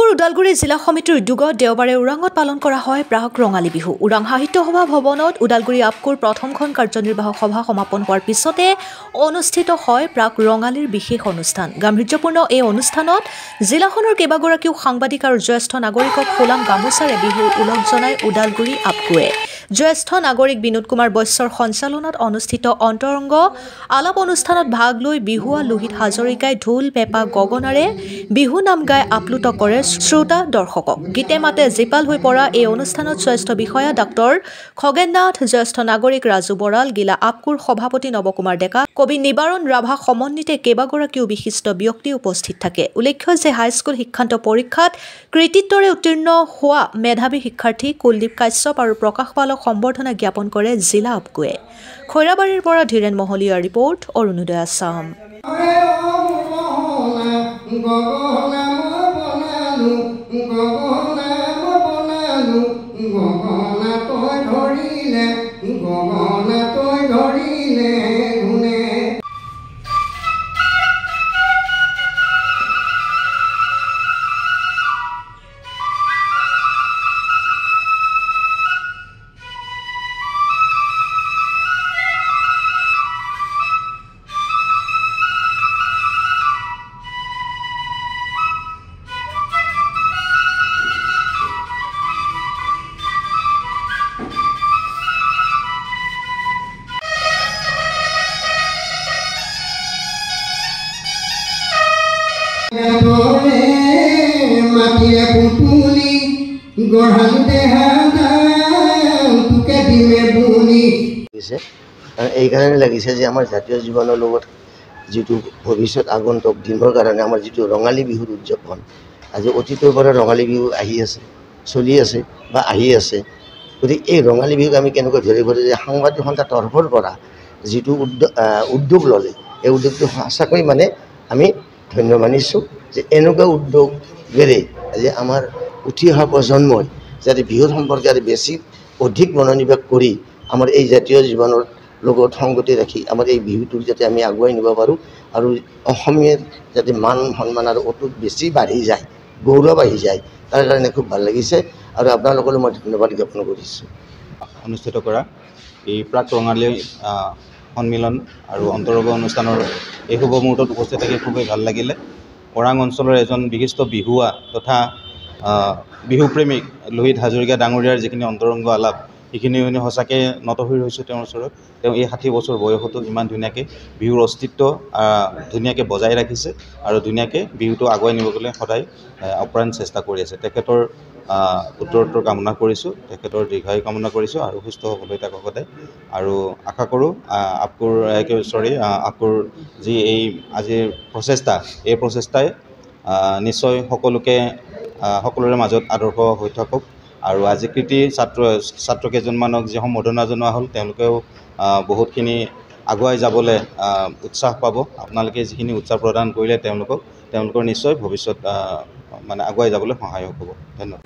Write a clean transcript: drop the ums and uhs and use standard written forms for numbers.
ডিব্ৰুগড় ওদালগুৰি জিলা সমিতিৰ উদ্যোগত দেওবাৰে ওৰাঙত পালন কৰা হয় প্ৰাক ৰঙালী বিহু। ওৰাং সাহিত্য সভা ভৱনত ওদালগুৰি আপকোৰ প্ৰথমখন কাৰ্যনিৰ্বাহক সভা সমাপন হোৱাৰ পিছতে অনুষ্ঠিত হয় প্ৰাক ৰঙালীৰ বিশেষ অনুষ্ঠান। গাম্ভীৰ্যপূৰ্ণ এই অনুষ্ঠানত জিলাখনৰ কেইবাগৰাকীও সাংবাদিক আৰু জ্যেষ্ঠ নাগৰিকক ফুলাম গামোচাৰে বিহুৰ ওলগ জনাই ওদালগুৰি আপকোৱে। জ্যেষ্ঠ নাগৰিক বিনোদ কুমাৰ বৈশ্যৰ সঞ্চালনাত অনুষ্ঠিত অন্তৰংগ আলাপ অনুষ্ঠানত ভাগ লৈ বিহুৱা লোহিত হাজৰিকাই ঢোল পেঁপা গগনাৰে বিহু নাম গাই আপ্লুত কৰে শ্ৰোতা দৰ্শকক। গীতে মাতে জীপাল হৈ পৰা এই অনুষ্ঠানত জ্যেষ্ঠ বিষয়া ডাক্তৰ খগেন নাথ, জ্যেষ্ঠ নাগৰিক ৰাজু বৰাল, গিলা আপকোৰ সভাপতি নৱকুমাৰ ডেকা, কবি নিবাৰণ ৰাভা সমন্বিতে কেইবাগৰাকীও বিশিষ্ট ব্যক্তি উপস্থিত থাকে। উল্লেখ্য যে হাইস্কুল শিক্ষান্ত পৰীক্ষাত কৃতিত্বৰে উত্তীৰ্ণ হোৱা মেধাৱী শিক্ষাৰ্থী কুলদীপ কাশ্যপ আৰু প্ৰকাশ পালক সম্বৰ্ধনা জ্ঞাপন কৰে জিলা আপকোৱে। খৈৰাবাৰীৰ পৰা ধীৰেন মহলীয়াৰ ৰিপৰ্ট, অৰুণোদয় আছাম। এই কাৰণে লাগিছে যে আমাৰ জাতীয় জীৱনৰ লগত যিটো ভৱিষ্যত আগন্তুক দিনৰ কাৰণে আমাৰ যিটো ৰঙালী বিহুৰ উদযাপন, আজি অতীতৰ পৰা ৰঙালী বিহু আহি আছে, চলি আছে বা আহি আছে। গতিকে এই ৰঙালী বিহুক আমি কেনেকৈ ধৰিব যে সাংবাদিক সন্থাৰ তৰফৰ পৰা যিটো উদ্যোগ ল'লে, এই উদ্যোগটো সঁচাকৈ মানে আমি ধন্য মানিছোঁ যে এনেকুৱা উদ্যোগেৰে যে আমাৰ উঠি অহা প্ৰজন্মই যাতে বিহুৰ সম্পৰ্কে আৰু বেছি অধিক মনোনিৱেশ কৰি আমাৰ এই জাতীয় জীৱনৰ লগত সংগতি ৰাখি আমাৰ এই বিহুটোক যাতে আমি আগুৱাই নিব পাৰোঁ আৰু অসমীয়াৰ যাতে মান সন্মান আৰু অটুট বেছি বাঢ়ি যায়, গৌৰৱ আহি যায়, তাৰ কাৰণে খুব ভাল লাগিছে আৰু আপোনালোকলৈ মই ধন্যবাদ জ্ঞাপন কৰিছোঁ। অনুষ্ঠিত কৰা এই প্ৰাক ৰঙালী সন্মিলন আৰু অন্তৰংগ অনুষ্ঠানৰ এই শুভ মুহূৰ্তত উপস্থিত থাকি খুবেই ভাল লাগিলে। ওৰাং অঞ্চলৰ এজন বিশিষ্ট বিহুৱা তথা বিহুপ্ৰেমিক লোহিত হাজৰিকা ডাঙৰীয়াৰ যিখিনি অন্তৰংগ আলাপ, সেইখিনি শুনি সঁচাকৈ নতশিৰ হৈছোঁ তেওঁৰ ওচৰত। তেওঁ এই 60 বছৰ বয়সতো ইমান ধুনীয়াকৈ বিহুৰ অস্তিত্ব ধুনীয়াকৈ বজাই ৰাখিছে আৰু ধুনীয়াকৈ বিহুটো আগুৱাই নিবলৈ সদায় আপ্ৰাণ চেষ্টা কৰি আছে। তেখেতৰ উত্তৰোত্তৰ কামনা কৰিছোঁ, তেখেতৰ দীৰ্ঘায়ু কামনা কৰিছোঁ আৰু সুস্থ হ'বলৈ থাকক সদায়। আৰু আশা কৰোঁ আপকোৰ যি এই আজিৰ প্ৰচেষ্টা, এই প্ৰচেষ্টাই নিশ্চয় সকলোৰে মাজত আদৰ্শ হৈ থাকক। আৰু আজি কৃতি ছাত্ৰ কেইজনমানক যি সম্বৰ্ধনা জনোৱা হ'ল, তেওঁলোকেও বহুতখিনি আগুৱাই যাবলৈ উৎসাহ পাব। আপোনালোকে যিখিনি উৎসাহ প্ৰদান কৰিলে তেওঁলোকৰ নিশ্চয় ভৱিষ্যত মানে আগুৱাই যাবলৈ সহায়ক হ'ব। ধন্যবাদ।